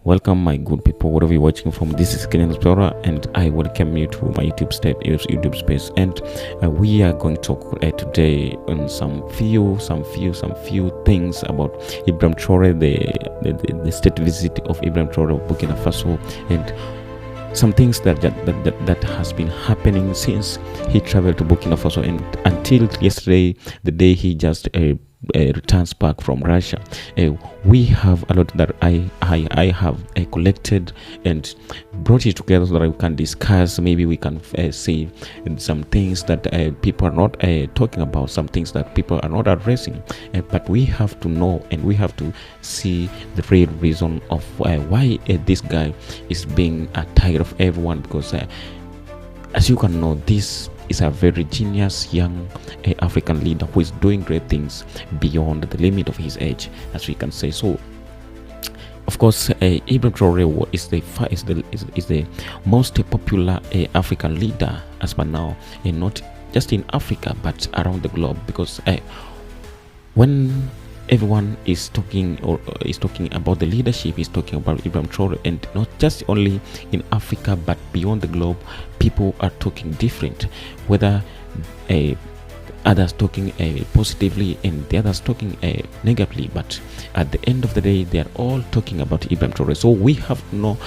Welcome, my good people, wherever you're watching from. This is Kenyan Explorer, and I welcome you to my YouTube space. And we are going to talk today on some few things about Ibrahim Traore, the state visit of Ibrahim Traore of Burkina Faso, and some things that has been happening since he traveled to Burkina Faso and until yesterday, the day he just returns back from Russia. We have a lot that I have collected and brought it together so that we can discuss. Maybe we can see some things that people are not talking about, some things that people are not addressing, but we have to know and we have to see the real reason of why this guy is being tired of everyone, because as you can know, this is a very genius young African leader who is doing great things beyond the limit of his age, as we can say. So of course, Ibrahim Traore is the most popular African leader as per now, and not just in Africa but around the globe, because when everyone is talking about the leadership, is talking about Ibrahim Traore, and not just only in Africa but beyond the globe. People are talking different, whether others talking positively and the others talking negatively, but at the end of the day they are all talking about Ibrahim Traore. So we have to know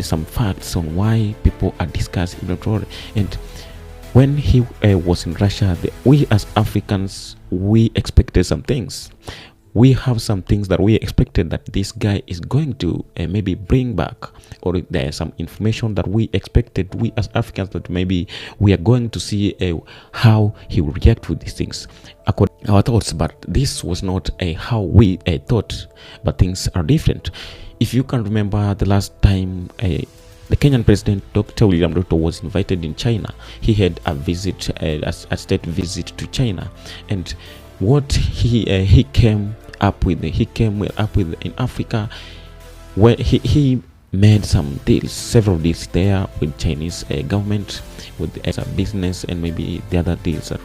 some facts on why people are discussing Ibrahim Traore. And when he was in Russia, we as Africans, we expected some things. We have some things that we expected that this guy is going to maybe bring back, or there's some information that we expected, we as Africans, that maybe we are going to see how he will react with these things according to our thoughts. But this was not how we thought, but things are different. If you can remember the last time the Kenyan president Dr. William Ruto was invited in China, he had a visit, a state visit to China, and what he came up with in Africa, where he made some deals, several deals there with Chinese government, with business, and maybe the other deals that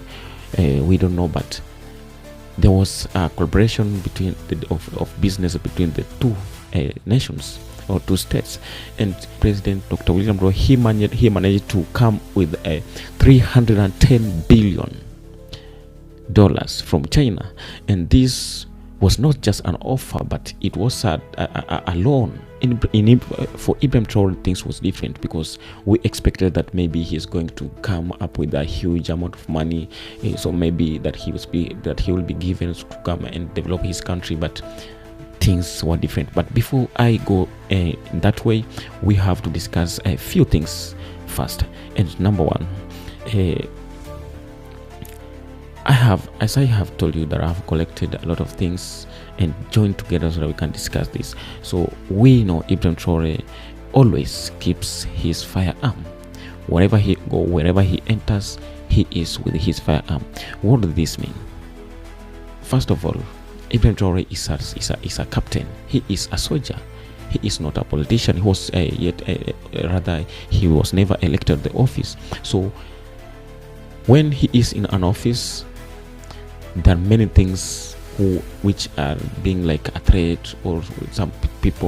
we don't know, but there was a collaboration between of business between the two nations or two states. And President Dr. William Ruto, he managed to come with a $310 billion from China, and this was not just an offer, but it was a loan. For Ibrahim Traore, things was different, because we expected that maybe he's going to come up with a huge amount of money, so maybe that he will be given to come and develop his country, but things were different. But before I go in that way, we have to discuss a few things first. And number one, as I have told you, that I have collected a lot of things and joined together so that we can discuss this. So we know Ibrahim Traore always keeps his firearm. Wherever he go, wherever he enters, he is with his firearm. What does this mean? First of all, Ibrahim Traore is a captain. He is a soldier. He is not a politician. He was rather he was never elected the office. So when he is in an office, there are many things which are being like a threat, or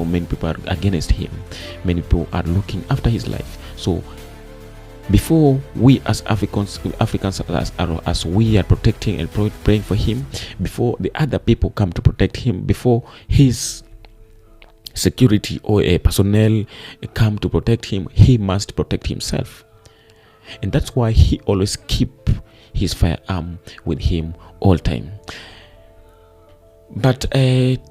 many people are against him. Many people are looking after his life. So before we as Africans as we are protecting and praying for him, before the other people come to protect him, before his security or a personnel come to protect him, he must protect himself. And that's why he always keep his firearm with him all time. But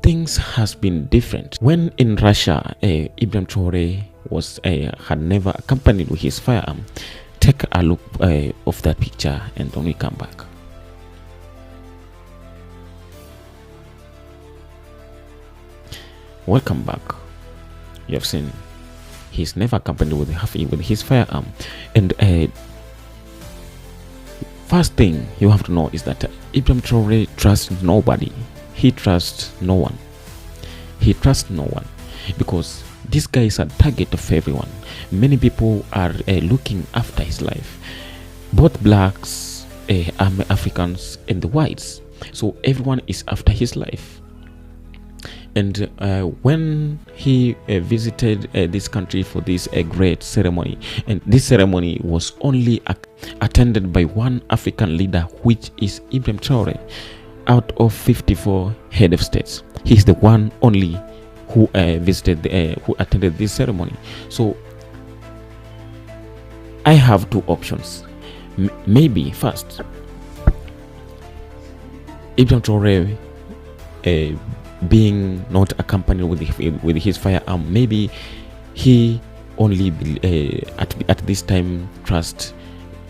things has been different. When in Russia, Ibrahim Traore had never accompanied with his firearm. Take a look of that picture, and then we come back. Welcome back. You have seen he's never accompanied with his firearm. And first thing you have to know is that Ibrahim Traore trusts nobody. He trusts no one. He trusts no one, because this guy is a target of everyone. Many people are looking after his life, both blacks, Africans, and the whites. So everyone is after his life. And when he visited this country for this great ceremony, and this ceremony was only attended by one African leader, which is Ibrahim Traore. Out of 54 head of states, he's the one only who who attended this ceremony. So I have two options. Maybe first, Ibrahim Traore being not accompanied with his firearm, maybe he only at this time trust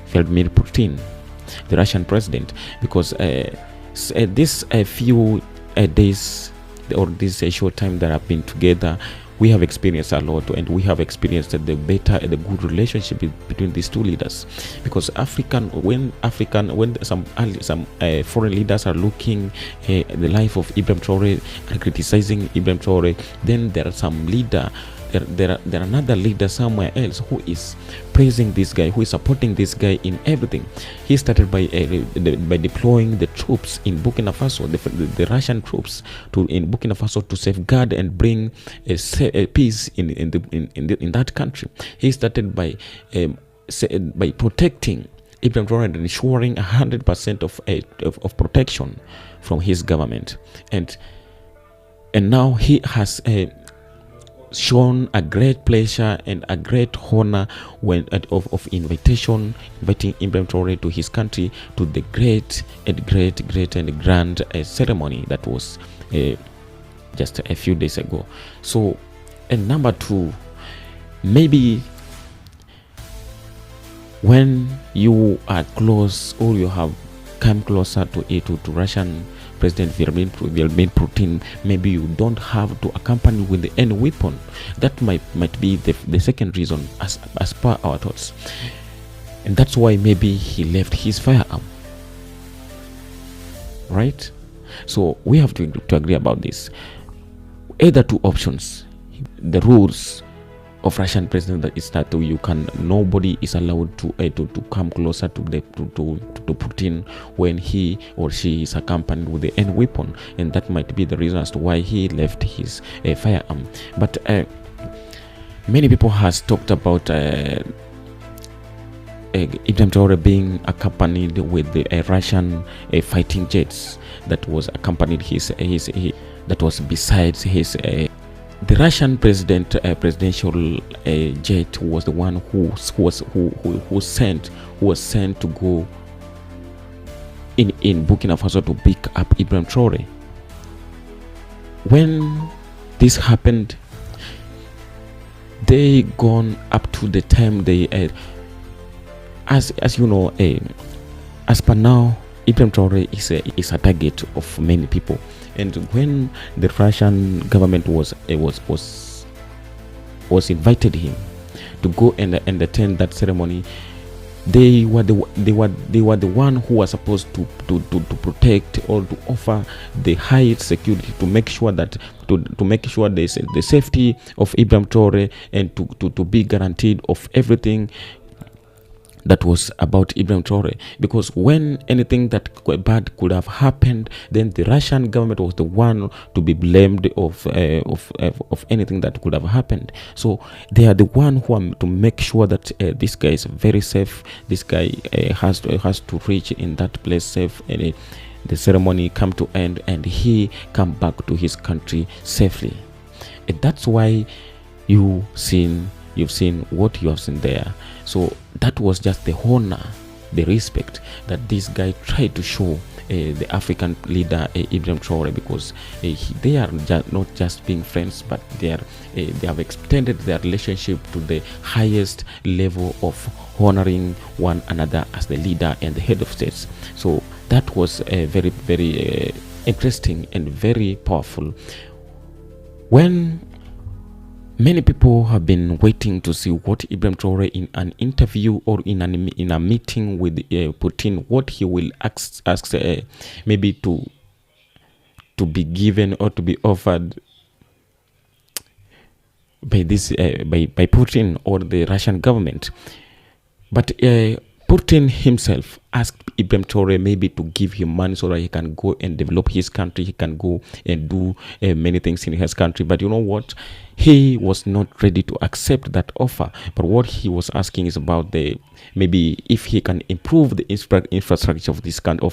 Vladimir Purtin, the Russian president, because this few days or this short time that I've been together, we have experienced a lot, and we have experienced the good relationship between these two leaders. Because when some foreign leaders are looking the life of Ibrahim Traore and criticizing Ibrahim Traore, then there are some leader. There are another leader somewhere else who is praising this guy, who is supporting this guy in everything. He started by deploying the troops in Burkina Faso, the Russian troops in Burkina Faso, to safeguard and bring peace in that country. He started by protecting Ibrahim Traore and ensuring 100% of protection from his government, and now he has shown a great pleasure and a great honor of inviting Ibrahim Traore to his country, to the great and grand ceremony that was just a few days ago. So, and number two, maybe when you are close or you have come closer to Russian President Vladimir Putin, maybe you don't have to accompany with any weapon. That might be the second reason as per our thoughts. And that's why maybe he left his firearm. Right? So we have to agree about this. Either two options. The rules of Russian president is that nobody is allowed to come closer to Putin when he or she is accompanied with any weapon, and that might be the reason as to why he left his firearm. But many people has talked about Ibrahim Traore being accompanied with the Russian fighting jets that was accompanied that was besides his. The Russian presidential jet was the one who was sent to go in Burkina Faso to pick up Ibrahim Traore. When this happened, they gone up to the time they as you know, as per now, Ibrahim Traore is a target of many people. And when the Russian government was invited him to go and attend that ceremony, they were the one who was supposed to protect or to offer the highest security to make sure that to make sure the safety of Ibrahim Traore and to be guaranteed of everything that was about Ibrahim Traore. Because when anything that bad could have happened, then the Russian government was the one to be blamed of anything that could have happened. So they are the one who are to make sure that this guy is very safe. This guy has to reach in that place safe, and the ceremony come to end, and he come back to his country safely. And that's why you've seen what you have seen there. So that was just the honor, the respect that this guy tried to show the African leader Ibrahim Traore, because they are not just being friends, but they have extended their relationship to the highest level of honoring one another as the leader and the head of states. So that was very, very interesting and very powerful. When many people have been waiting to see what Ibrahim Traore in an interview or in a meeting with Putin, what he will ask maybe to be given or to be offered by Putin or the Russian government. But Purtin himself asked Ibrahim Traore maybe to give him money so that he can go and develop his country. He can go and do many things in his country. But you know what? He was not ready to accept that offer. But what he was asking is about maybe if he can improve the infrastructure of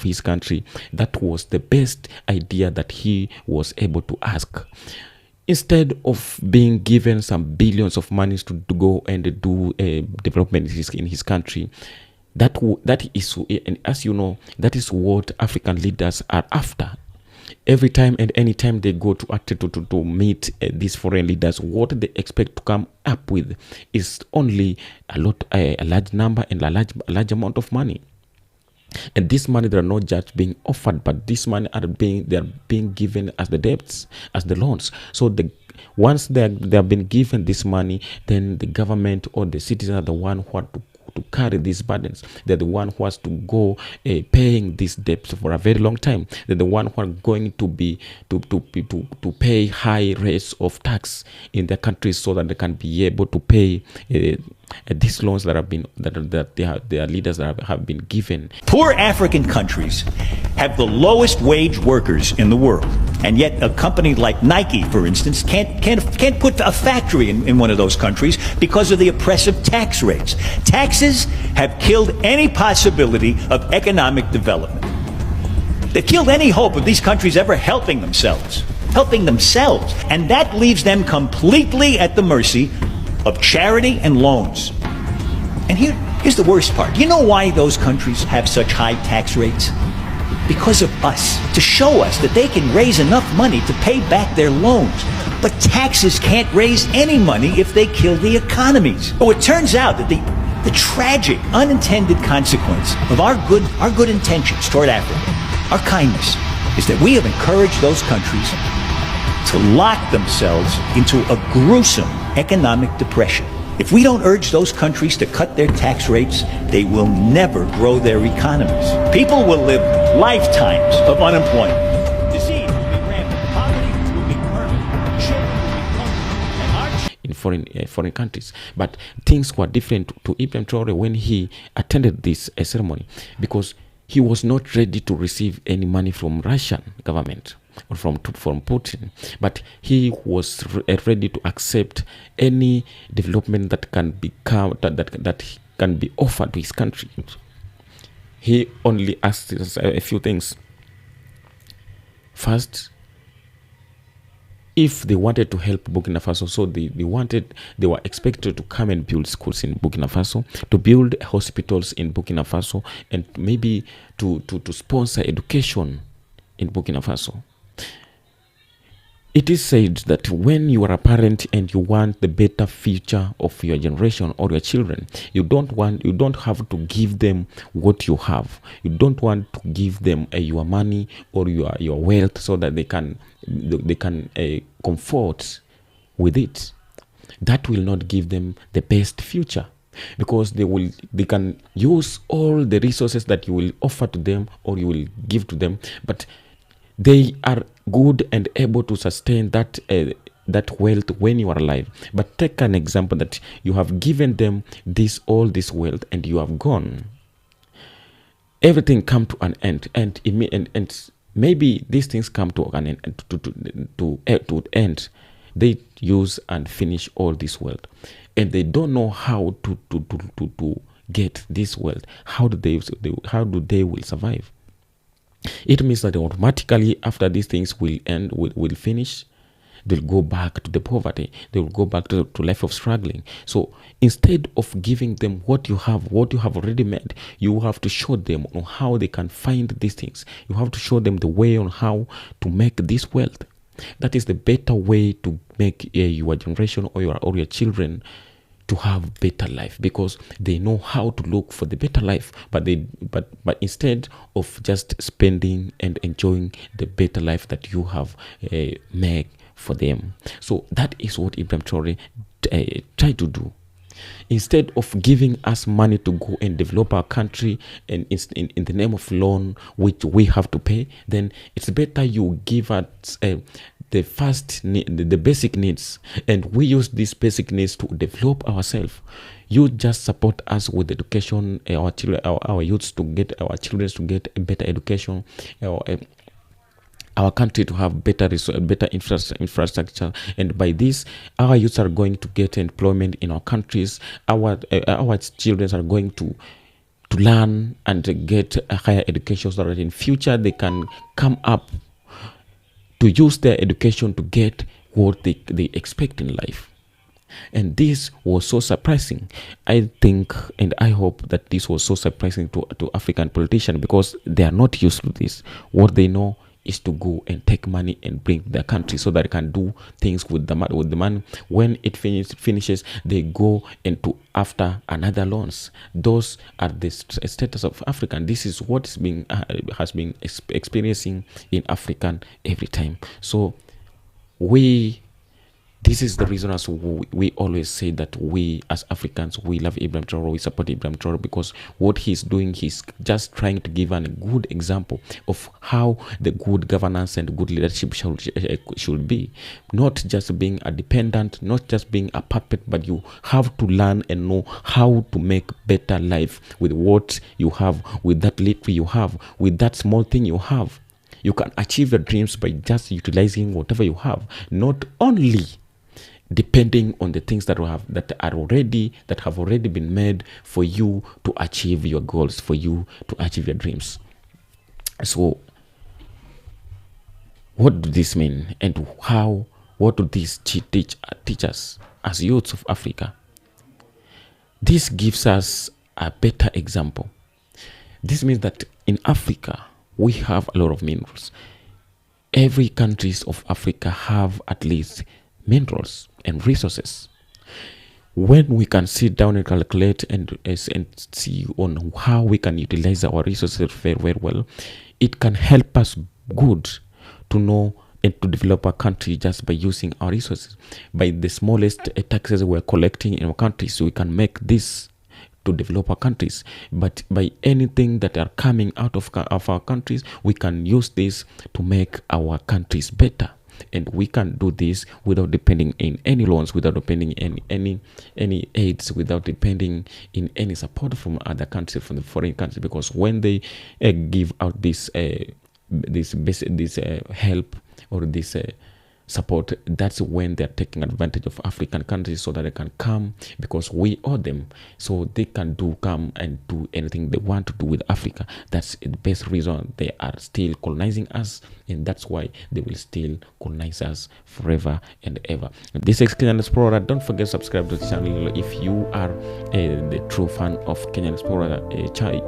his country. That was the best idea that he was able to ask. Instead of being given some billions of money to go and do development in his country, that is, and as you know, that is what African leaders are after. Every time and any time they go to meet these foreign leaders, what they expect to come up with is only a large number and a large amount of money. And this money, they are not just being offered, but this money they are being given as the debts, as the loans. So once they have been given this money, then the government or the citizens are the one who are to carry these burdens. They're the one who has to go paying these debts for a very long time. They're the one who are going to be to pay high rates of tax in their countries so that they can be able to pay these loans that have been their leaders have been given. Poor African countries have the lowest wage workers in the world, and yet a company like Nike, for instance, can't put a factory in one of those countries because of the oppressive tax rates. Taxes have killed any possibility of economic development. They've killed any hope of these countries ever helping themselves, and that leaves them completely at the mercy of charity and loans. And here's the worst part. You know why those countries have such high tax rates? Because of us, to show us that they can raise enough money to pay back their loans. But taxes can't raise any money if they kill the economies. So it turns out that the tragic, unintended consequence of our good intentions toward Africa, our kindness, is that we have encouraged those countries to lock themselves into a gruesome economic depression. If we don't urge those countries to cut their tax rates, they will never grow their economies. People will live lifetimes of unemployment. Disease will be rampant. Poverty will be permanent. Children will be hungry. In foreign countries. But things were different to Ibrahim Traore when he attended this ceremony, because he was not ready to receive any money from Russian government or from Purtin, but he was ready to accept any development that can that can be offered to his country. He only asked us a few things. First, if they wanted to help Burkina Faso, so they were expected to come and build schools in Burkina Faso, to build hospitals in Burkina Faso, and maybe to sponsor education in Burkina Faso. It is said that when you are a parent and you want the better future of your generation or your children, you don't have to give them what you have. You don't want to give them your money or your wealth so that they can comfort with it. That will not give them the best future, because they can use all the resources that you will offer to them or you will give to them, but they are good and able to sustain that wealth when you are alive. But take an example that you have given them all this wealth and you have gone. Everything come to an end, and maybe these things come to an end to end. They use and finish all this wealth, and they don't know how to get this wealth. How do they will survive? It means that automatically after these things will end, will finish, they'll go back to the poverty. They will go back to life of struggling. So instead of giving them what you have already made, you have to show them on how they can find these things. You have to show them the way on how to make this wealth. That is the better way to make your generation or your children to have better life, because they know how to look for the better life, but instead of just spending and enjoying the better life that you have made for them. So that is what Ibrahim Traore tried to do. Instead of giving us money to go and develop our country and in the name of loan which we have to pay, then it's better you give us the first need, the basic needs, and we use these basic needs to develop ourselves. You just support us with education, our children, our youths to get, our children to get a better education, our country to have better infrastructure, and by this our youths are going to get employment in our countries. Our children are going to learn and get a higher education so that in future they can come up to use their education to get what they expect in life. And this was so surprising. I think and I hope that this was so surprising to African politicians, because they are not used to this. What they know is to go and take money and bring their country so that they can do things with the money. When it finishes, they go into after another loans. Those are the status of African. This is what is being has been experiencing in African every time. So this is the reason as we always say that we as Africans, we love Ibrahim Traore, we support Ibrahim Traore, because what he's doing, he's just trying to give a good example of how the good governance and good leadership should be. Not just being a dependent, not just being a puppet, but you have to learn and know how to make better life with what you have, with that little you have, with that small thing you have. You can achieve your dreams by just utilizing whatever you have, not only depending on the things that have already been made for you to achieve your goals, for you to achieve your dreams. So what does this mean, and what do this teach us as youths of Africa? This gives us a better example. This means that in Africa we have a lot of minerals. Every countries of Africa have at least minerals and resources. When we can sit down and calculate and see on how we can utilize our resources very, very well, it can help us good to know and to develop our country just by using our resources. By the smallest taxes we're collecting in our countries, we can make this to develop our countries. But by anything that are coming out of our countries, we can use this to make our countries better. And we can do this without depending in any loans, without depending in any aids, without depending in any support from other countries, from the foreign countries. Because when they give out this help or this support, that's when they're taking advantage of African countries so that they can come, because we owe them, so they can come and do anything they want to do with Africa. That's the best reason they are still colonizing us, and that's why they will still colonize us forever and ever. This is Kenyan Explorer. Don't forget to subscribe to the channel if you are the true fan of Kenyan Explorer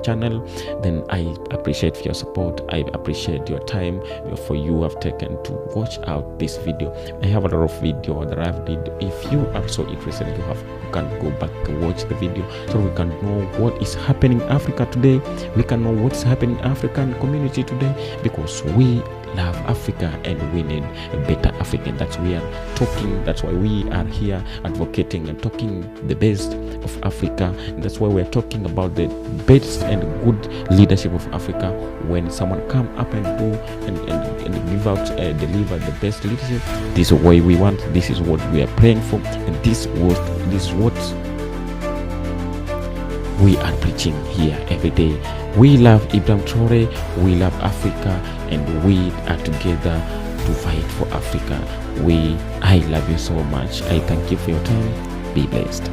channel. Then I appreciate your support. I appreciate your time for you have taken to watch out this video. I have a lot of video that I've did. If you are so interested, you can go back and watch the video so we can know what is happening in Africa today. We can know what's happening in African community today, because we love Africa and we need a better African. That's why we are talking. That's why we are here advocating and talking the best of Africa. And that's why we are talking about the best and good leadership of Africa. When someone come up and do and deliver the best leadership, this is what we want. This is what we are praying for, and this is what we are preaching here every day. We love Ibrahim Traore, we love Africa, and we are together to fight for Africa. I love you so much. I thank you for your time. Be blessed.